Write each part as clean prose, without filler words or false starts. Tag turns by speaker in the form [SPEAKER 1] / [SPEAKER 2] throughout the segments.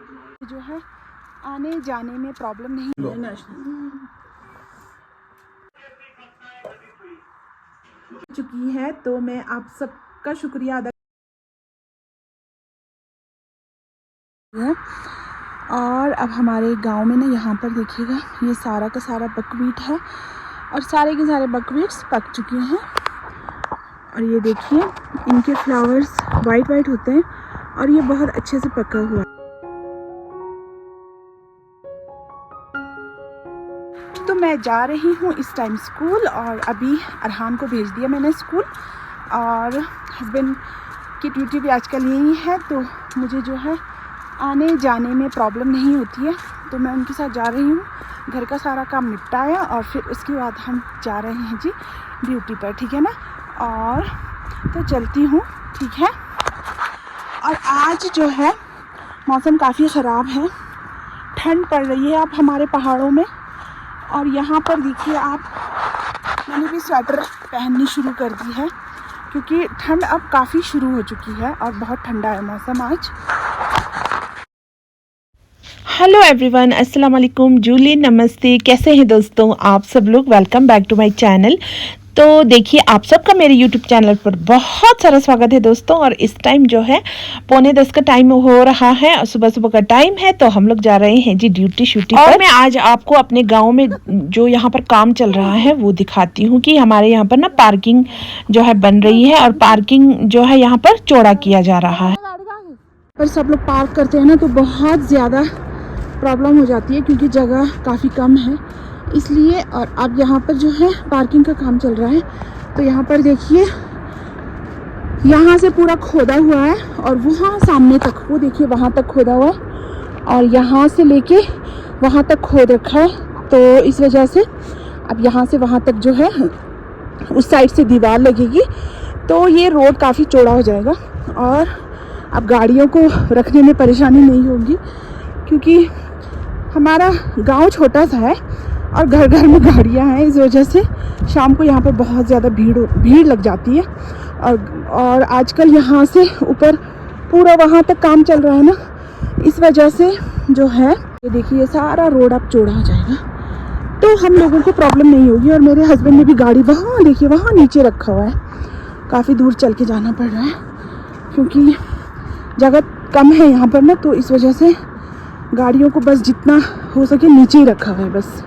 [SPEAKER 1] जो है आने जाने में प्रॉब्लम नहीं है। चुकी है तो मैं आप सबका शुक्रिया अदा है। और अब हमारे गांव में ना यहाँ पर देखिएगा ये सारा का सारा बकवीट है और सारे के सारे बकवीट्स पक चुके हैं। और ये देखिए इनके फ्लावर्स वाइट वाइट होते हैं और ये बहुत अच्छे से पका हुआ है। तो मैं जा रही हूँ इस टाइम स्कूल और अभी अरहान को भेज दिया मैंने स्कूल और हस्बैंड की ड्यूटी भी आजकल यही है तो मुझे जो है आने जाने में प्रॉब्लम नहीं होती है। तो मैं उनके साथ जा रही हूँ, घर का सारा काम निपटाया और फिर उसके बाद हम जा रहे हैं जी ड्यूटी पर, ठीक है ना। और तो चलती हूँ, ठीक है। और आज जो है मौसम काफ़ी ख़राब है, ठंड पड़ रही है अब हमारे पहाड़ों में। और यहाँ पर देखिए आप, मैंने भी स्वेटर पहननी शुरू कर दी है क्योंकि ठंड अब काफ़ी शुरू हो चुकी है और बहुत ठंडा है मौसम आज।
[SPEAKER 2] हेलो एवरीवन, अस्सलाम वालेकुम, जूली, नमस्ते। कैसे हैं दोस्तों आप सब लोग? Welcome back to my channel. तो देखिए आप सबका मेरे यूट्यूब चैनल पर बहुत सारा स्वागत है दोस्तों। और इस टाइम जो है 9:45 का टाइम हो रहा है और सुबह सुबह का टाइम है तो हम लोग जा रहे हैं जी ड्यूटी शूटी पर। और मैं आज आपको अपने गांव में जो यहाँ पर काम चल रहा है वो दिखाती हूँ कि हमारे यहाँ पर ना पार्किंग जो है बन रही है और पार्किंग जो है यहाँ पर चौड़ा किया जा रहा है।
[SPEAKER 1] पर सब लोग पार्क करते हैं ना तो बहुत ज़्यादा प्रॉब्लम हो जाती है क्योंकि जगह काफ़ी कम है इसलिए। और अब यहाँ पर जो है पार्किंग का काम चल रहा है तो यहाँ पर देखिए यहाँ से पूरा खोदा हुआ है और वहाँ सामने तक, वो देखिए वहाँ तक खोदा हुआ है और यहाँ से लेके वहाँ तक खोद रखा है। तो इस वजह से अब यहाँ से वहाँ तक जो है उस साइड से दीवार लगेगी तो ये रोड काफ़ी चौड़ा हो जाएगा और अब गाड़ियों को रखने में परेशानी नहीं होगी क्योंकि हमारा गांव छोटा सा है और घर घर में गाड़ियां हैं। इस वजह से शाम को यहाँ पर बहुत ज़्यादा भीड़ लग जाती है। और आजकल यहाँ से ऊपर पूरा वहाँ तक काम चल रहा है ना, इस वजह से जो है ये देखिए सारा रोड अब चौड़ा हो जाएगा तो हम लोगों को प्रॉब्लम नहीं होगी। और मेरे हस्बैंड ने भी गाड़ी वहाँ देखिए वहाँ नीचे रखा हुआ है, काफ़ी दूर चल के जाना पड़ रहा है क्योंकि जगह कम है यहाँ पर ना, तो इस वजह से गाड़ियों को बस जितना हो सके नीचे ही रखा हुआ है बस।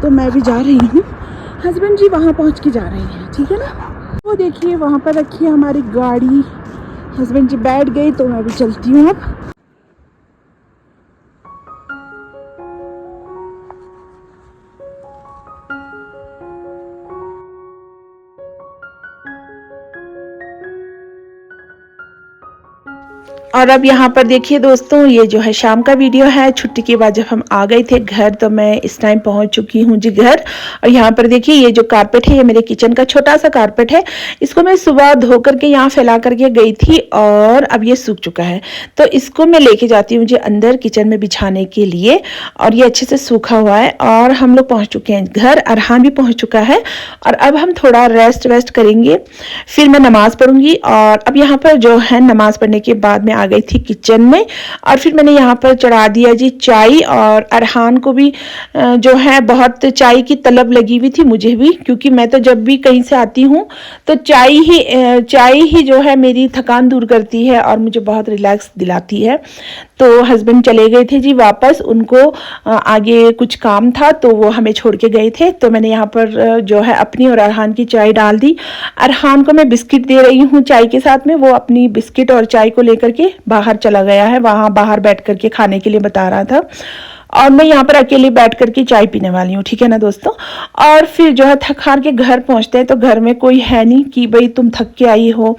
[SPEAKER 1] तो मैं भी जा रही हूँ, हस्बैंड जी वहाँ पहुँच के जा रहे हैं, ठीक है ना। वो देखिए वहाँ पर रखी है हमारी गाड़ी, हस्बैंड जी बैठ गई तो मैं भी चलती हूँ अब।
[SPEAKER 2] और अब यहाँ पर देखिए दोस्तों ये जो है शाम का वीडियो है। छुट्टी के बाद जब हम आ गए थे घर तो मैं इस टाइम पहुँच चुकी हूँ जी घर। और यहाँ पर देखिए ये जो कारपेट है ये मेरे किचन का छोटा सा कारपेट है, इसको मैं सुबह धो करके यहाँ फैला करके गई थी और अब ये सूख चुका है तो इसको मैं लेके जाती हूँ जी अंदर किचन में बिछाने के लिए। और ये अच्छे से सूखा हुआ है और हम लोग पहुँच चुके हैं घर, अरहान भी पहुँच चुका है और अब हम थोड़ा रेस्ट वेस्ट करेंगे, फिर मैं नमाज़ पढ़ूंगी। और अब यहाँ पर जो है नमाज़ पढ़ने के बाद में आ गई थी किचन में और फिर मैंने यहाँ पर चढ़ा दिया जी चाय। और अरहान को भी जो है बहुत चाय की तलब लगी हुई थी, मुझे भी, क्योंकि मैं तो जब भी कहीं से आती हूँ तो चाय ही जो है मेरी थकान दूर करती है और मुझे बहुत रिलैक्स दिलाती है। तो हस्बैंड चले गए थे जी वापस, उनको आगे कुछ काम था तो वो हमें छोड़ के गए थे। तो मैंने यहाँ पर जो है अपनी और अरहान की चाय डाल दी। अरहान को मैं बिस्किट दे रही हूँ चाय के साथ में, वो अपनी बिस्किट और चाय को लेकर के बाहर चला गया है, वहाँ बाहर बैठ करके खाने के लिए बता रहा था और मैं यहाँ पर अकेले बैठ करके चाय पीने वाली हूँ, ठीक है ना दोस्तों। और फिर जो है थक हार के घर पहुँचते हैं तो घर में कोई है नहीं कि भाई तुम थक के आई हो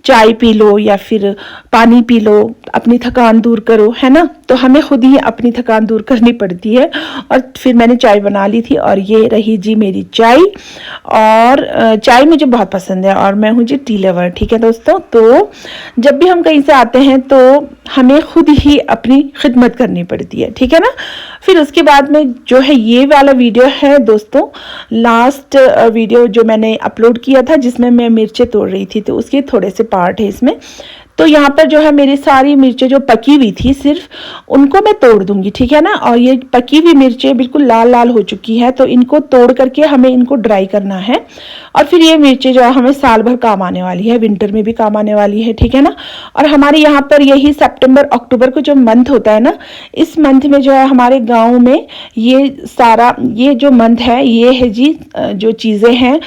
[SPEAKER 2] चाय पी लो या फिर पानी पी लो, अपनी थकान दूर करो, है ना। तो हमें खुद ही अपनी थकान दूर करनी पड़ती है। और फिर मैंने चाय बना ली थी और ये रही जी मेरी चाय। और चाय मुझे बहुत पसंद है और मैं हूँ जी टी लवर, ठीक है दोस्तों। तो जब भी हम कहीं से आते हैं तो हमें खुद ही अपनी खिदमत करनी पड़ती है, ठीक है ना। फिर उसके बाद में जो है ये वाला वीडियो है दोस्तों, लास्ट वीडियो जो मैंने अपलोड किया था जिसमें मैं मिर्चें तोड़ रही थी, तो उसके थोड़े से पार्ट है इसमें। तो यहाँ पर जो है मेरी सारी मिर्चें जो पकी हुई थी सिर्फ उनको मैं तोड़ दूंगी, ठीक है ना। और ये पकी हुई मिर्चें बिल्कुल लाल लाल हो चुकी है, तो इनको तोड़ करके हमें इनको ड्राई करना है। और फिर ये मिर्चें जो है हमें साल भर काम आने वाली है, विंटर में भी काम आने वाली है, ठीक है ना। और हमारे यहाँ पर यही सितंबर अक्टूबर को जो मंथ होता है ना, इस मंथ में जो है हमारे गाँव में ये सारा ये जो मंथ है ये है जी जो चीज़ें हैं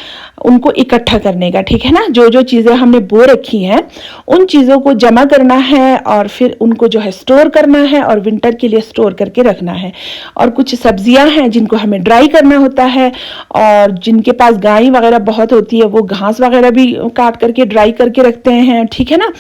[SPEAKER 2] उनको इकट्ठा करने का, ठीक है ना। जो जो चीज़ें हमने बो रखी हैं उन चीज़ों को जमा करना है और फिर उनको जो है स्टोर करना है और विंटर के लिए स्टोर करके रखना है। और कुछ सब्जियां हैं जिनको हमें ड्राई करना होता है, और जिनके पास गाय वगैरह बहुत होती है वो घास वगैरह भी काट करके ड्राई करके रखते हैं, ठीक है ना।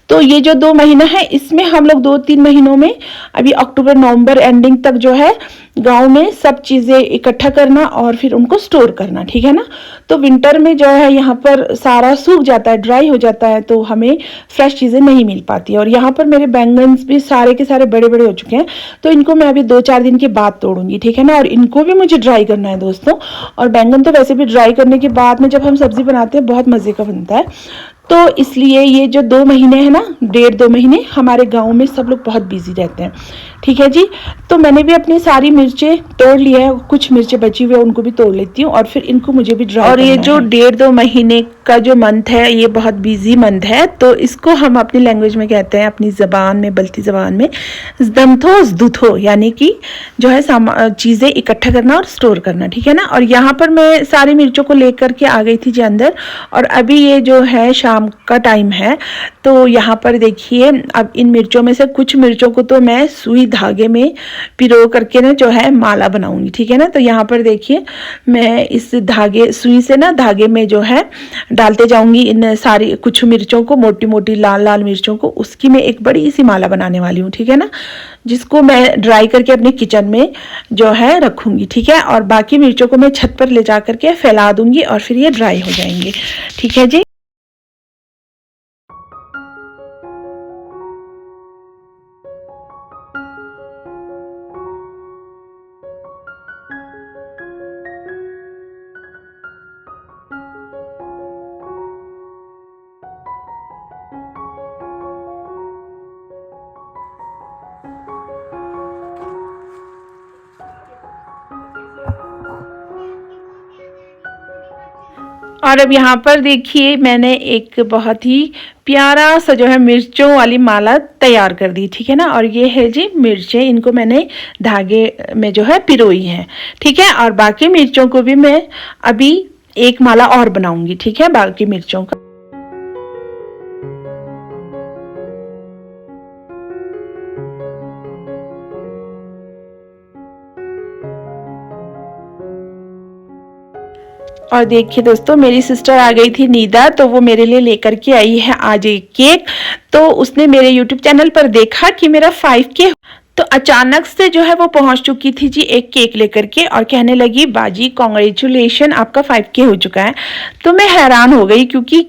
[SPEAKER 2] तो ये जो 2 महीना है इसमें हम लोग 2-3 महीनों में अभी अक्टूबर नवंबर एंडिंग तक जो है गांव में सब चीज़ें इकट्ठा करना और फिर उनको स्टोर करना, ठीक है ना। तो विंटर में जो है यहाँ पर सारा सूख जाता है, ड्राई हो जाता है, तो हमें फ्रेश चीज़ें नहीं मिल पाती है। और यहाँ पर मेरे बैंगन्स भी सारे के सारे बड़े बड़े हो चुके हैं, तो इनको मैं अभी 2-4 दिन के बाद तोड़ूंगी, ठीक है ना। और इनको भी मुझे ड्राई करना है दोस्तों। और बैंगन तो वैसे भी ड्राई करने के बाद में जब हम सब्जी बनाते हैं बहुत मज़े का बनता है। तो इसलिए ये जो 2 महीने हैं ना, 1.5-2 महीने हमारे गांव में सब लोग बहुत बिजी रहते हैं, ठीक है जी। तो मैंने भी अपनी सारी मिर्चें तोड़ ली है, कुछ मिर्चें बची हुई है उनको भी तोड़ लेती हूँ और फिर इनको मुझे भी ड्राई और ये जो 1.5-2 महीने का जो मंथ है ये बहुत बिजी मंथ है, तो इसको हम अपनी लैंग्वेज में कहते हैं, अपनी ज़बान में, बल्ती ज़बान में ज़दमथो ज़दुथो, यानी कि जो है चीज़ें इकट्ठा करना और स्टोर करना, ठीक है ना। और यहाँ पर मैं सारी मिर्चों को लेकर के आ गई थी जी अंदर, और अभी ये जो है शाम का टाइम है। तो यहाँ पर देखिए अब इन मिर्चों में से कुछ मिर्चों को तो मैं सुई धागे में पिरो करके ना जो है माला बनाऊंगी, ठीक है ना। तो यहाँ पर देखिए मैं इस धागे सुई से ना धागे में जो है डालते जाऊंगी इन सारी कुछ मिर्चों को, मोटी मोटी लाल लाल मिर्चों को, उसकी मैं एक बड़ी सी माला बनाने वाली हूँ, ठीक है ना, जिसको मैं ड्राई करके अपने किचन में जो है रखूंगी, ठीक है। और बाकी मिर्चों को मैं छत पर ले जा करके फैला दूंगी और फिर ये ड्राई हो जाएंगे, ठीक है जी। और अब यहाँ पर देखिए मैंने एक बहुत ही प्यारा सा जो है मिर्चों वाली माला तैयार कर दी, ठीक है ना। और ये है जी मिर्चें, इनको मैंने धागे में जो है पिरोई है, ठीक है। और बाकी मिर्चों को भी मैं अभी एक माला और बनाऊंगी, ठीक है, बाकी मिर्चों का। और देखिए दोस्तों मेरी सिस्टर आ गई थी नीदा, तो वो मेरे लिए लेकर के आई है आज एक केक। तो उसने मेरे यूट्यूब चैनल पर देखा कि मेरा 5K, तो अचानक से जो है वो पहुंच चुकी थी जी एक केक लेकर के और कहने लगी बाजी कॉन्ग्रेचुलेशन, आपका 5K हो चुका है। तो मैं हैरान हो गई क्योंकि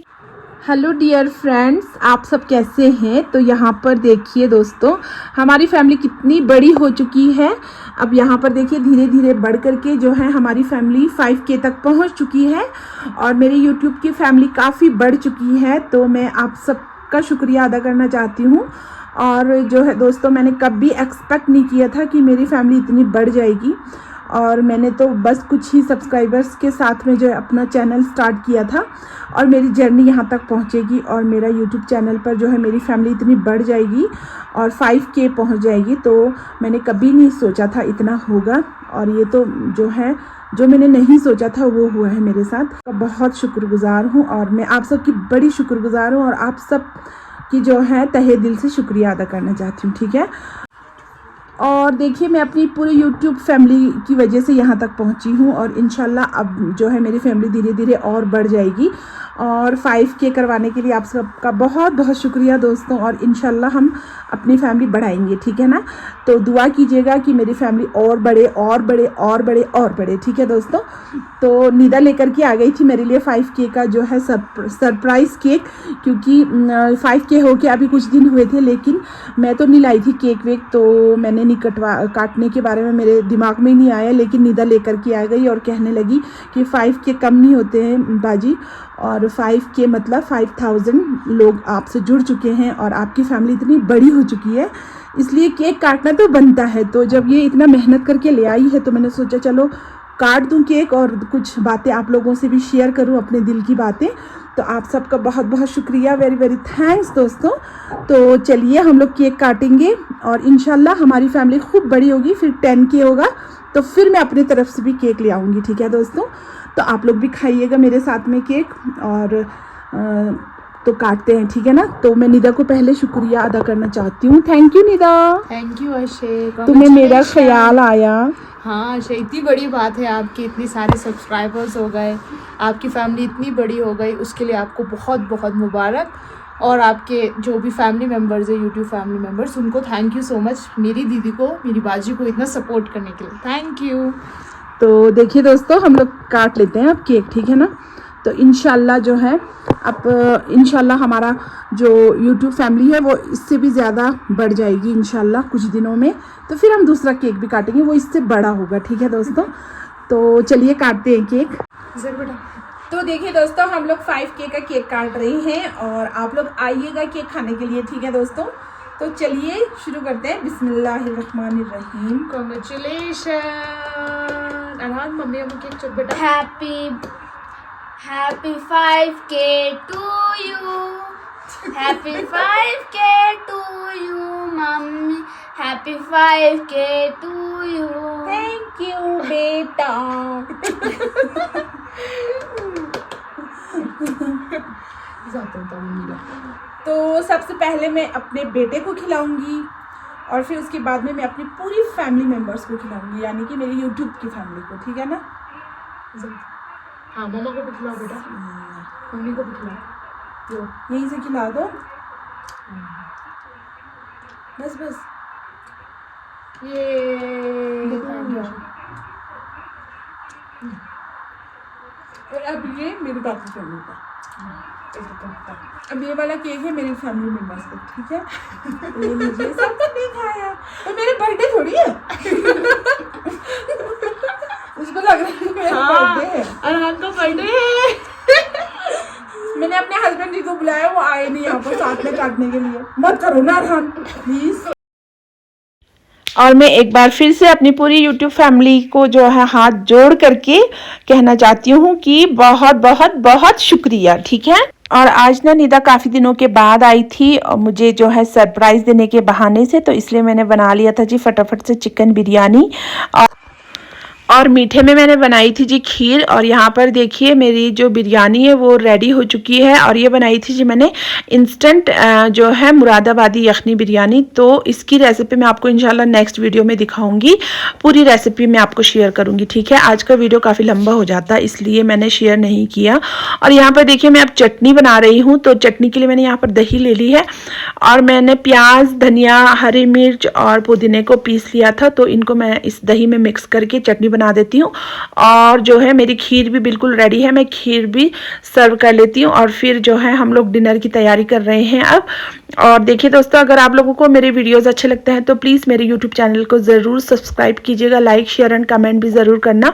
[SPEAKER 1] हेलो डियर फ्रेंड्स, आप सब कैसे हैं। तो यहाँ पर देखिए दोस्तों हमारी फैमिली कितनी बड़ी हो चुकी है। अब यहाँ पर देखिए धीरे धीरे बढ़ करके जो है हमारी फैमिली 5K तक पहुँच चुकी है और मेरी यूट्यूब की फैमिली काफ़ी बढ़ चुकी है। तो मैं आप सबका शुक्रिया अदा करना चाहती हूँ। और जो है दोस्तों मैंने कभी एक्सपेक्ट नहीं किया था कि मेरी फैमिली इतनी बढ़ जाएगी, और मैंने तो बस कुछ ही सब्सक्राइबर्स के साथ में जो है अपना चैनल स्टार्ट किया था और मेरी जर्नी यहाँ तक पहुँचेगी और मेरा यूट्यूब चैनल पर जो है मेरी फैमिली इतनी बढ़ जाएगी और 5K पहुँच जाएगी। तो मैंने कभी नहीं सोचा था इतना होगा, और ये तो जो है जो मैंने नहीं सोचा था वो हुआ है मेरे साथ। बहुत शुक्रगुजार हूँ और मैं आप सबकी बड़ी शुक्रगुजार हूँ और आप सब की जो है तहे दिल से शुक्रिया अदा करना चाहती हूँ, ठीक है। और देखिए मैं अपनी पूरी यूट्यूब फैमिली की वजह से यहाँ तक पहुँची हूँ और इंशाल्लाह अब जो है मेरी फैमिली धीरे धीरे और बढ़ जाएगी। और 5K करवाने के लिए आप सबका बहुत बहुत शुक्रिया दोस्तों, और इंशाल्लाह हम अपनी फैमिली बढ़ाएंगे, ठीक है ना। तो दुआ कीजिएगा कि मेरी फैमिली और बढ़े और बढ़े और बढ़े और बढ़े, ठीक है दोस्तों। तो निदा लेकर के आ गई थी मेरे लिए 5K का जो है सरप्राइज़ केक, क्योंकि 5K हो के अभी कुछ दिन हुए थे, लेकिन मैं तो नहीं लाई थी केक वेक, तो मैंने नहीं काटने के बारे में मेरे दिमाग में ही नहीं आया। लेकिन निदा लेकर के आ गई और कहने लगी कि 5K कम नहीं होते हैं बाजी, और 5K मतलब 5000 लोग आपसे जुड़ चुके हैं और आपकी फैमिली इतनी बड़ी हो चुकी है, इसलिए केक काटना तो बनता है। तो जब ये इतना मेहनत करके ले आई है तो मैंने सोचा चलो काट दूं केक और कुछ बातें आप लोगों से भी शेयर करूं, अपने दिल की बातें। तो आप सबका बहुत बहुत शुक्रिया, वेरी वेरी थैंक्स दोस्तों। तो चलिए हम लोग केक काटेंगे और इंशाल्लाह हमारी फैमिली खूब बड़ी होगी, फिर 10K होगा तो फिर मैं अपनी तरफ से भी केक ले आऊँगी, ठीक है दोस्तों। तो आप लोग भी खाइएगा मेरे साथ में केक और तो काटते हैं, ठीक है ना। तो मैं निदा को पहले शुक्रिया अदा करना चाहती हूँ। Thank you Nida,
[SPEAKER 3] thank you आशे,
[SPEAKER 1] तुम्हें मेरा ख्याल आया।
[SPEAKER 3] हाँ आशे, इतनी बड़ी बात है, आपके इतने सारे सब्सक्राइबर्स हो गए, आपकी फैमिली इतनी बड़ी हो गई, उसके लिए आपको बहुत बहुत मुबारक। और आपके जो भी फैमिली मेम्बर्स है, यूट्यूब फैमिली मेम्बर्स, उनको थैंक यू सो मच, मेरी दीदी को, मेरी बाजी को इतना सपोर्ट करने के लिए थैंक यू।
[SPEAKER 1] तो देखिए दोस्तों हम लोग काट लेते हैं अब केक, ठीक है ना। तो इंशाल्लाह जो है अब इंशाल्लाह हमारा जो यूट्यूब फैमिली है वो इससे भी ज़्यादा बढ़ जाएगी इंशाल्लाह कुछ दिनों में। तो फिर हम दूसरा केक भी काटेंगे, वो इससे बड़ा होगा, ठीक है दोस्तों। तो चलिए काटते हैं केक।
[SPEAKER 3] बेटा
[SPEAKER 1] तो देखिए दोस्तों हम लोग 5K का केक काट रहे हैं और आप लोग आइएगा केक खाने के लिए, ठीक है दोस्तों। तो चलिए शुरू करते हैं। बिस्मिल्लाहिर्रहमानिर्रहीम।
[SPEAKER 3] कांग्रेचुलेशन। अरहान मम्मी अम्मू केक चुप बेटा।
[SPEAKER 4] Happy 5K to you. Happy 5K to you, mommy. Happy 5K to you.
[SPEAKER 1] Thank you बेटा। तो सबसे पहले मैं अपने बेटे को खिलाऊंगी और फिर उसके बाद में मैं अपनी पूरी फैमिली मेम्बर्स को खिलाऊंगी, यानी कि मेरी यूट्यूब की फैमिली को, ठीक है ना।
[SPEAKER 3] हाँ मम्मा को भी खिलाओ बेटा, मम्मी को भी खिलाओ,
[SPEAKER 1] यहीं से खिला दो, बस बस।
[SPEAKER 3] ये
[SPEAKER 1] और अब ये मेरे बाकी फैमिली का, अब ये वाला केक है मेरी फैमिली मेम्बर्स का, ठीक है। ये लीजिए, सबने नहीं खाया तो मेरे बर्थडे थोड़ी है। उसको लग रहा है मेरा बर्थडे है।
[SPEAKER 3] अरहान का बर्थडे है।
[SPEAKER 1] मैंने अपने हस्बैंड जी को बुलाया, वो आए नहीं यहाँ पर साथ में काटने के लिए। मत करो ना अरहान प्लीज।
[SPEAKER 2] और मैं एक बार फिर से अपनी पूरी YouTube फैमिली को जो है हाथ जोड़ करके कहना चाहती हूँ कि बहुत बहुत बहुत शुक्रिया, ठीक है। और आज ना निदा काफ़ी दिनों के बाद आई थी और मुझे जो है सरप्राइज़ देने के बहाने से, तो इसलिए मैंने बना लिया था जी फटाफट से चिकन बिरयानी। और मीठे में मैंने बनाई थी जी खीर। और यहाँ पर देखिए मेरी जो बिरयानी है वो रेडी हो चुकी है। और ये बनाई थी जी मैंने इंस्टेंट जो है मुरादाबादी यखनी बिरयानी। तो इसकी रेसिपी मैं आपको इंशाल्लाह नेक्स्ट वीडियो में दिखाऊंगी, पूरी रेसिपी मैं आपको शेयर करूंगी, ठीक है। आज का वीडियो काफ़ी लंबा हो जाता है इसलिए मैंने शेयर नहीं किया। और यहाँ पर देखिए मैं अब चटनी बना रही हूँ। तो चटनी के लिए मैंने यहाँ पर दही ले ली है और मैंने प्याज, धनिया, हरी मिर्च और पुदीने को पीस लिया था। तो इनको मैं इस दही में मिक्स करके चटनी बना देती हूँ। और जो है मेरी खीर भी बिल्कुल रेडी है, मैं खीर भी सर्व कर लेती हूँ। और फिर जो है हम लोग डिनर की तैयारी कर रहे हैं अब। और देखिए दोस्तों अगर आप लोगों को मेरे वीडियोस अच्छे लगते हैं तो प्लीज़ मेरे यूट्यूब चैनल को ज़रूर सब्सक्राइब कीजिएगा, लाइक शेयर एंड कमेंट भी ज़रूर करना।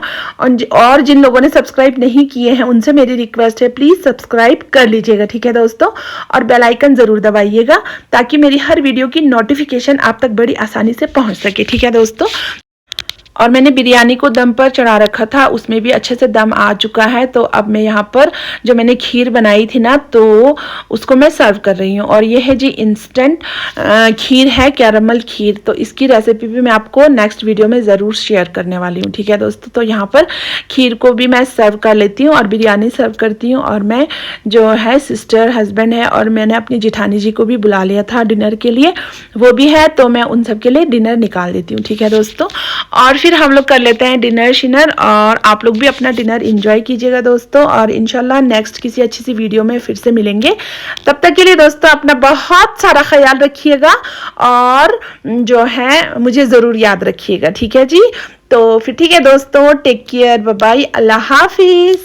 [SPEAKER 2] और जिन लोगों ने सब्सक्राइब नहीं किए हैं उनसे मेरी रिक्वेस्ट है प्लीज़ सब्सक्राइब कर लीजिएगा, ठीक है दोस्तों। और बेल आइकन ज़रूर दबाइएगा ताकि मेरी हर वीडियो की नोटिफिकेशन आप तक बड़ी आसानी से पहुँच सके, ठीक है दोस्तों। और मैंने बिरयानी को दम पर चढ़ा रखा था, उसमें भी अच्छे से दम आ चुका है। तो अब मैं यहाँ पर जो मैंने खीर बनाई थी ना तो उसको मैं सर्व कर रही हूँ। और ये है जी इंस्टेंट खीर है, कैरामल खीर। तो इसकी रेसिपी भी मैं आपको नेक्स्ट वीडियो में ज़रूर शेयर करने वाली हूँ, ठीक है दोस्तों। तो यहाँ पर खीर को भी मैं सर्व कर लेती हूँ और बिरयानी सर्व करती हूँ। और मैं जो है सिस्टर, हस्बैंड है और मैंने अपनी जिठानी जी को भी बुला लिया था डिनर के लिए, वो भी है। तो मैं उन सब के लिए डिनर निकाल देती हूँ, ठीक है दोस्तों। और फिर हम लोग कर लेते हैं डिनर शिनर। और आप लोग भी अपना डिनर एंजॉय कीजिएगा दोस्तों। और इंशाल्लाह नेक्स्ट किसी अच्छी सी वीडियो में फिर से मिलेंगे। तब तक के लिए दोस्तों अपना बहुत सारा ख्याल रखिएगा और जो है मुझे ज़रूर याद रखिएगा, ठीक है जी। तो फिर ठीक है दोस्तों, टेक केयर, बाय बाय, अल्लाह हाफिज़।